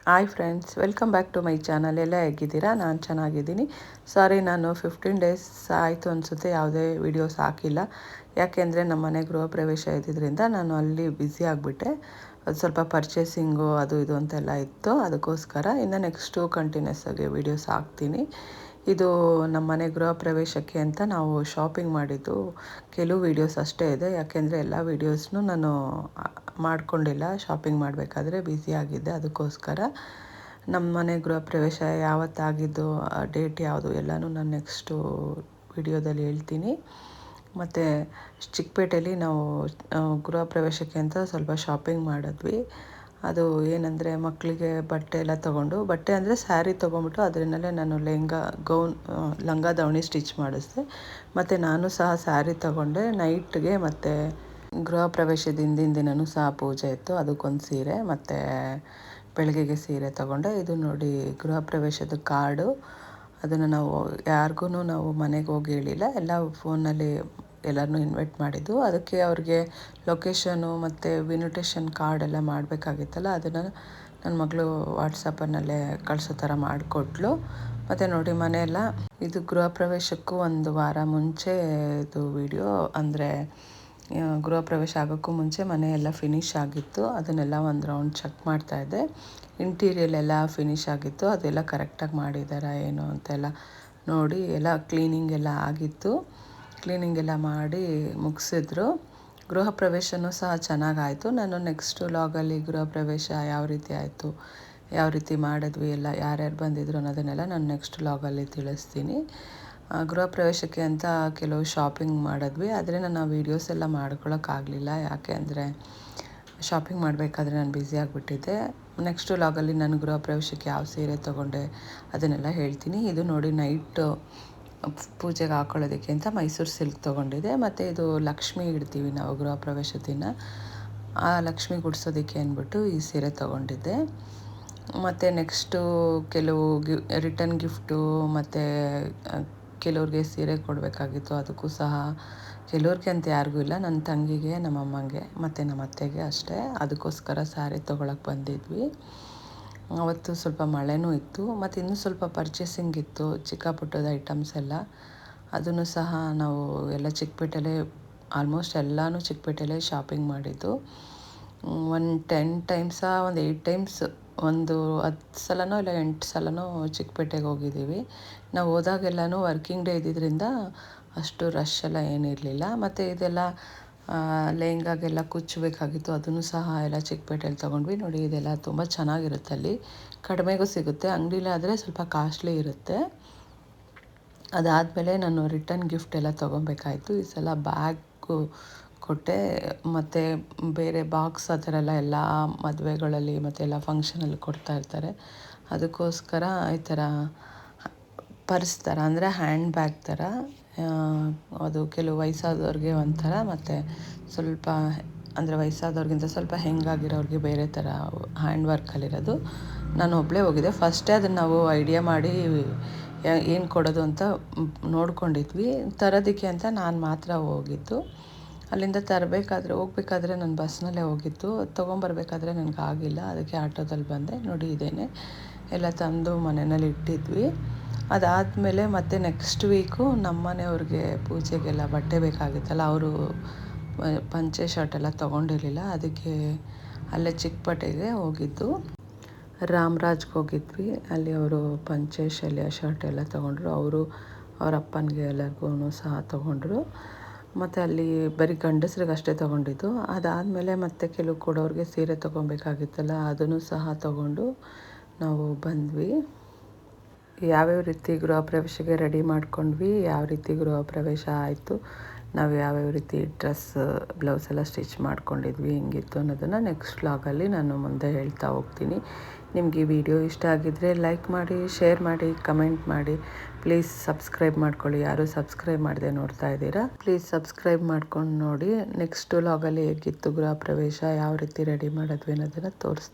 Hi friends, welcome back to my channel. ಎಲ್ಲ ಹೇಗಿದ್ದೀರಾ? ನಾನು ಚೆನ್ನಾಗಿದ್ದೀನಿ. ಸಾರಿ, ನಾನು 15 ಡೇಸ್ ಆಯಿತು ಅನಿಸುತ್ತೆ ಯಾವುದೇ ವೀಡಿಯೋಸ್ ಹಾಕಿಲ್ಲ. ಯಾಕೆಂದರೆ ನಮ್ಮ ಮನೆ ಗೃಹ ಪ್ರವೇಶ ಇದ್ದಿದ್ದರಿಂದ ನಾನು ಅಲ್ಲಿ ಬ್ಯುಸಿ ಆಗಿಬಿಟ್ಟೆ. ಅದು ಸ್ವಲ್ಪ ಪರ್ಚೇಸಿಂಗು ಅದು ಇದು ಅಂತೆಲ್ಲ ಇತ್ತು. ಅದಕ್ಕೋಸ್ಕರ ಇನ್ನು ನೆಕ್ಸ್ಟು ಕಂಟಿನ್ಯೂಸ್ ಆಗಿ ವೀಡಿಯೋಸ್ ಹಾಕ್ತೀನಿ. ಇದು ನಮ್ಮ ಮನೆ ಗೃಹ ಪ್ರವೇಶಕ್ಕೆ ಅಂತ ನಾವು ಶಾಪಿಂಗ್ ಮಾಡಿದ್ದು ಕೆಲವು ವೀಡಿಯೋಸ್ ಅಷ್ಟೇ ಇದೆ. ಯಾಕೆಂದರೆ ಎಲ್ಲ ವೀಡಿಯೋಸ್ನೂ ನಾನು ಮಾಡ್ಕೊಂಡಿಲ್ಲ. ಶಾಪಿಂಗ್ ಮಾಡಬೇಕಾದ್ರೆ ಬ್ಯುಸಿ ಆಗಿದ್ದೆ. ಅದಕ್ಕೋಸ್ಕರ ನಮ್ಮ ಮನೆ ಗೃಹ ಪ್ರವೇಶ ಯಾವತ್ತಾಗಿದ್ದು, ಡೇಟ್ ಯಾವುದು ಎಲ್ಲನೂ ನಾನು ನೆಕ್ಸ್ಟು ವಿಡಿಯೋದಲ್ಲಿ ಹೇಳ್ತೀನಿ. ಮತ್ತು ಚಿಕ್ಕಪೇಟೆಯಲ್ಲಿ ನಾವು ಗೃಹ ಪ್ರವೇಶಕ್ಕೆ ಅಂತ ಸ್ವಲ್ಪ ಶಾಪಿಂಗ್ ಮಾಡಿದ್ವಿ. ಅದು ಏನಂದರೆ ಮಕ್ಕಳಿಗೆ ಬಟ್ಟೆ ಎಲ್ಲ ತೊಗೊಂಡು, ಬಟ್ಟೆ ಅಂದರೆ ಸ್ಯಾರಿ ತೊಗೊಂಬಿಟ್ಟು ಅದರಿಂದಲೇ ನಾನು ಲಂಗ ದಾವಣಿ ಸ್ಟಿಚ್ ಮಾಡಿಸಿದೆ. ಮತ್ತು ನಾನು ಸಹ ಸ್ಯಾರಿ ತೊಗೊಂಡೆ ನೈಟ್ಗೆ. ಮತ್ತು ಗೃಹ ಪ್ರವೇಶದ ಹಿಂದಿನ ದಿನವೂ ಸಹ ಪೂಜೆ ಇತ್ತು, ಅದಕ್ಕೊಂದು ಸೀರೆ, ಮತ್ತು ಬೆಳಗ್ಗೆಗೆ ಸೀರೆ ತೊಗೊಂಡೆ. ಇದು ನೋಡಿ ಗೃಹ ಪ್ರವೇಶದ ಕಾರ್ಡು. ಅದನ್ನು ಯಾರಿಗೂ ನಾವು ಮನೆಗೆ ಹೋಗಿ ಹೇಳಿಲ್ಲ, ಎಲ್ಲ ಫೋನಲ್ಲಿ ಎಲ್ಲರನ್ನೂ ಇನ್ವೈಟ್ ಮಾಡಿದ್ದು. ಅದಕ್ಕೆ ಅವ್ರಿಗೆ ಲೊಕೇಶನು ಮತ್ತು ಇನ್ವಿಟೇಷನ್ ಕಾರ್ಡ್ ಎಲ್ಲ ಮಾಡಬೇಕಾಗಿತ್ತಲ್ಲ, ಅದನ್ನು ನನ್ನ ಮಗಳು ವಾಟ್ಸಪ್ಪನ್ನಲ್ಲೇ ಕಳಿಸೋ ಥರ ಮಾಡಿಕೊಟ್ಲು. ಮತ್ತು ನೋಡಿ ಮನೆಯೆಲ್ಲ, ಇದು ಗೃಹ ಪ್ರವೇಶಕ್ಕೂ ಒಂದು ವಾರ ಮುಂಚೆ ಇದು ವಿಡಿಯೋ. ಅಂದರೆ ಗೃಹ ಪ್ರವೇಶ ಆಗೋಕ್ಕೂ ಮುಂಚೆ ಮನೆಯೆಲ್ಲ ಫಿನಿಷ್ ಆಗಿತ್ತು. ಅದನ್ನೆಲ್ಲ ಒಂದು ರೌಂಡ್ ಚೆಕ್ ಮಾಡ್ತಾಯಿದ್ದೆ. ಇಂಟೀರಿಯಲ್ ಎಲ್ಲ ಫಿನಿಷ್ ಆಗಿತ್ತು, ಅದೆಲ್ಲ ಕರೆಕ್ಟಾಗಿ ಮಾಡಿದ್ದಾರಾ ಏನು ಅಂತೆಲ್ಲ ನೋಡಿ ಎಲ್ಲ ಕ್ಲೀನಿಂಗ್ ಎಲ್ಲ ಆಗಿತ್ತು. ಕ್ಲೀನಿಂಗ್ ಎಲ್ಲ ಮಾಡಿ ಮುಗಿಸಿದ್ರು. ಗೃಹ ಪ್ರವೇಶನೂ ಸಹ ಚೆನ್ನಾಗಾಯಿತು. ನಾನು ನೆಕ್ಸ್ಟ್ ವ್ಲಾಗಲ್ಲಿ ಗೃಹ ಪ್ರವೇಶ ಯಾವ ರೀತಿ ಆಯಿತು, ಯಾವ ರೀತಿ ಮಾಡಿದ್ವಿ, ಎಲ್ಲ ಯಾರ್ಯಾರು ಬಂದಿದ್ರು ಅನ್ನೋದನ್ನೆಲ್ಲ ನಾನು ನೆಕ್ಸ್ಟ್ ವ್ಲಾಗಲ್ಲಿ ತಿಳಿಸ್ತೀನಿ. ಗೃಹ ಪ್ರವೇಶಕ್ಕೆ ಅಂತ ಕೆಲವು ಶಾಪಿಂಗ್ ಮಾಡಿದ್ವಿ, ಆದರೆ ನಾನು ವೀಡಿಯೋಸ್ ಎಲ್ಲ ಮಾಡ್ಕೊಳಕ್ಕಾಗಲಿಲ್ಲ. ಯಾಕೆ ಅಂದರೆ ಶಾಪಿಂಗ್ ಮಾಡಬೇಕಾದ್ರೆ ನಾನು ಬ್ಯುಸಿ ಆಗಿಬಿಟ್ಟಿದ್ದೆ. ನೆಕ್ಸ್ಟ್ ವ್ಲಾಗಲ್ಲಿ ನಾನು ಗೃಹ ಪ್ರವೇಶಕ್ಕೆ ಯಾವ ಸೀರೆ ತೊಗೊಂಡೆ ಅದನ್ನೆಲ್ಲ ಹೇಳ್ತೀನಿ. ಇದು ನೋಡಿ ನೈಟು ಪೂಜೆಗೆ ಹಾಕ್ಕೊಳ್ಳೋದಕ್ಕೆ ಅಂತ ಮೈಸೂರು ಸಿಲ್ಕ್ ತೊಗೊಂಡಿದ್ದೆ. ಮತ್ತು ಇದು ಲಕ್ಷ್ಮಿ ಇಡ್ತೀವಿ ನಾವು ಗೃಹ ಪ್ರವೇಶದ ದಿನ, ಆ ಲಕ್ಷ್ಮಿ ಗುಡಿಸೋದಕ್ಕೆ ಅಂದ್ಬಿಟ್ಟು ಈ ಸೀರೆ ತೊಗೊಂಡಿದ್ದೆ. ಮತ್ತು ನೆಕ್ಸ್ಟು ಕೆಲವು ರಿಟರ್ನ್ ಗಿಫ್ಟು, ಮತ್ತು ಕೆಲವ್ರಿಗೆ ಸೀರೆ ಕೊಡಬೇಕಾಗಿತ್ತು. ಅದಕ್ಕೂ ಸಹ ಕೆಲವ್ರಿಗೆ ಅಂತ ಯಾರಿಗೂ ಇಲ್ಲ, ನನ್ನ ತಂಗಿಗೆ, ನಮ್ಮ ಅಮ್ಮಂಗೆ ಮತ್ತು ನಮ್ಮ ಅತ್ತೆಗೆ ಅಷ್ಟೇ. ಅದಕ್ಕೋಸ್ಕರ ಸ್ಯಾರಿ ತೊಗೊಳಕ್ಕೆ ಬಂದಿದ್ವಿ. ಅವತ್ತು ಸ್ವಲ್ಪ ಮಳೆನೂ ಇತ್ತು. ಮತ್ತು ಇನ್ನೂ ಸ್ವಲ್ಪ ಪರ್ಚೇಸಿಂಗ್ ಇತ್ತು, ಚಿಕ್ಕ ಪುಟ್ಟದ ಐಟಮ್ಸ್ ಎಲ್ಲ. ಅದನ್ನು ಸಹ ನಾವು ಎಲ್ಲ ಚಿಕ್ಕಪೇಟೆಲೇ, ಆಲ್ಮೋಸ್ಟ್ ಎಲ್ಲನೂ ಚಿಕ್ಕಪೇಟೆಲೇ ಶಾಪಿಂಗ್ ಮಾಡಿದ್ದು. ಒಂದು 10 ಟೈಮ್ಸಾ ಒಂದು 8 ಟೈಮ್ಸ್, ಒಂದು 10 ಸಲನೋ ಇಲ್ಲ 8 ಸಲನೋ ಚಿಕ್ಕಪೇಟೆಗೆ ಹೋಗಿದ್ದೀವಿ. ನಾವು ಹೋದಾಗೆಲ್ಲನೂ ವರ್ಕಿಂಗ್ ಡೇ ಇದ್ದಿದ್ದರಿಂದ ಅಷ್ಟು ರಶ್ ಎಲ್ಲ ಏನಿರಲಿಲ್ಲ. ಮತ್ತು ಇದೆಲ್ಲ ಲೆಹಂಗಾಗೆಲ್ಲ ಕುಚ್ಚಬೇಕಾಗಿತ್ತು, ಅದನ್ನು ಸಹ ಎಲ್ಲ ಚಿಕ್ಕಪೇಟೆಯಲ್ಲಿ ತೊಗೊಂಡ್ವಿ. ನೋಡಿ ಇದೆಲ್ಲ ತುಂಬ ಚೆನ್ನಾಗಿರುತ್ತೆ, ಅಲ್ಲಿ ಕಡಿಮೆಗೂ ಸಿಗುತ್ತೆ. ಅಂಗಡಿಲಾದರೆ ಸ್ವಲ್ಪ ಕಾಸ್ಟ್ಲಿ ಇರುತ್ತೆ. ಅದಾದಮೇಲೆ ನಾನು ರಿಟರ್ನ್ ಗಿಫ್ಟ್ ಎಲ್ಲ ತೊಗೊಬೇಕಾಯಿತು. ಈ ಸಲ ಬ್ಯಾಗು ಕೊಟ್ಟೆ, ಮತ್ತು ಬೇರೆ ಬಾಕ್ಸ್ ಆ ಥರ ಎಲ್ಲ ಮದುವೆಗಳಲ್ಲಿ ಮತ್ತು ಎಲ್ಲ ಫಂಕ್ಷನಲ್ಲಿ ಕೊಡ್ತಾಯಿರ್ತಾರೆ. ಅದಕ್ಕೋಸ್ಕರ ಈ ಥರ ಪರ್ಸ್ ಥರ, ಅಂದರೆ ಹ್ಯಾಂಡ್ ಬ್ಯಾಗ್ ಥರ, ಅದು ಕೆಲವು ವಯಸ್ಸಾದವ್ರಿಗೆ ಒಂಥರ, ಮತ್ತು ಸ್ವಲ್ಪ ಅಂದರೆ ವಯಸ್ಸಾದವ್ರಿಗಿಂತ ಸ್ವಲ್ಪ ಹೆಂಗಾಗಿರೋರಿಗೆ ಬೇರೆ ಥರ ಹ್ಯಾಂಡ್ ವರ್ಕಲ್ಲಿರೋದು. ನಾನು ಒಬ್ಬಳೇ ಹೋಗಿದ್ದೆ. ಫಸ್ಟೇ ಅದನ್ನು ನಾವು ಐಡಿಯಾ ಮಾಡಿ ಏನು ಕೊಡೋದು ಅಂತ ನೋಡ್ಕೊಂಡಿದ್ವಿ. ತರೋದಕ್ಕೆ ಅಂತ ನಾನು ಮಾತ್ರ ಹೋಗಿದ್ದು. ಅಲ್ಲಿಂದ ಹೋಗಬೇಕಾದ್ರೆ ನಾನು ಬಸ್ನಲ್ಲೇ ಹೋಗಿದ್ದು. ತೊಗೊಂಬರ್ಬೇಕಾದ್ರೆ ನನಗಾಗಿಲ್ಲ, ಅದಕ್ಕೆ ಆಟೋದಲ್ಲಿ ಬಂದೆ. ನೋಡಿ ಇದೇನೆ ಎಲ್ಲ ತಂದು ಮನೆಯಲ್ಲಿ ಇಟ್ಟಿದ್ವಿ. ಅದಾದಮೇಲೆ ಮತ್ತೆ ನೆಕ್ಸ್ಟ್ ವೀಕು ನಮ್ಮ ಮನೆಯವ್ರಿಗೆ ಪೂಜೆಗೆಲ್ಲ ಬಟ್ಟೆ ಬೇಕಾಗಿತ್ತಲ್ಲ, ಅವರು ಪಂಚೆ ಶರ್ಟ್ ಎಲ್ಲ ತೊಗೊಂಡಿರಲಿಲ್ಲ. ಅದಕ್ಕೆ ಅಲ್ಲೇ ಚಿಕ್ಕಪೇಟೆಗೆ ಹೋಗಿದ್ದು, ರಾಮರಾಜ್ಗೆ ಹೋಗಿದ್ವಿ. ಅಲ್ಲಿ ಅವರು ಪಂಚೆ ಶರ್ಟ್ ಎಲ್ಲ ತೊಗೊಂಡ್ರು. ಅವ್ರ ಅಪ್ಪನಿಗೆ ಎಲ್ಲರಿಗೂ ಸಹ ತೊಗೊಂಡ್ರು. ಮತ್ತು ಅಲ್ಲಿ ಬರೀ ಗಂಡಸ್ರಿಗೆ ಅಷ್ಟೇ ತೊಗೊಂಡಿದ್ದು. ಅದಾದಮೇಲೆ ಮತ್ತೆ ಕೆಲವು ಕೊಡೋರಿಗೆ ಸೀರೆ ತೊಗೊಬೇಕಾಗಿತ್ತಲ್ಲ, ಅದನ್ನು ಸಹ ತೊಗೊಂಡು ನಾವು ಬಂದ್ವಿ. ಯಾವ್ಯಾವ ರೀತಿ ಗೃಹ ಪ್ರವೇಶಕ್ಕೆ ರೆಡಿ ಮಾಡ್ಕೊಂಡ್ವಿ, ಯಾವ ರೀತಿ ಗೃಹ ಪ್ರವೇಶ ಆಯಿತು, ನಾವು ಯಾವ್ಯಾವ ರೀತಿ ಡ್ರೆಸ್ ಬ್ಲೌಸ್ ಎಲ್ಲ ಸ್ಟಿಚ್ ಮಾಡ್ಕೊಂಡಿದ್ವಿ, ಹೆಂಗಿತ್ತು ಅನ್ನೋದನ್ನು ನೆಕ್ಸ್ಟ್ ವ್ಲಾಗಲ್ಲಿ ನಾನು ಮುಂದೆ ಹೇಳ್ತಾ ಹೋಗ್ತೀನಿ. ನಿಮಗೆ ಈ ವಿಡಿಯೋ ಇಷ್ಟ ಆಗಿದ್ದರೆ ಲೈಕ್ ಮಾಡಿ, ಶೇರ್ ಮಾಡಿ, ಕಮೆಂಟ್ ಮಾಡಿ. ಪ್ಲೀಸ್ ಸಬ್ಸ್ಕ್ರೈಬ್ ಮಾಡ್ಕೊಳ್ಳಿ. ಯಾರೂ ಸಬ್ಸ್ಕ್ರೈಬ್ ಮಾಡದೆ ನೋಡ್ತಾ ಇದ್ದೀರಾ, ಪ್ಲೀಸ್ ಸಬ್ಸ್ಕ್ರೈಬ್ ಮಾಡ್ಕೊಂಡು ನೋಡಿ. ನೆಕ್ಸ್ಟ್ ವ್ಲಾಗಲ್ಲಿ ಹೇಗಿತ್ತು ಗೃಹ ಪ್ರವೇಶ, ಯಾವ ರೀತಿ ರೆಡಿ ಮಾಡಿದ್ವಿ ಅನ್ನೋದನ್ನು ತೋರಿಸ್ತೀನಿ.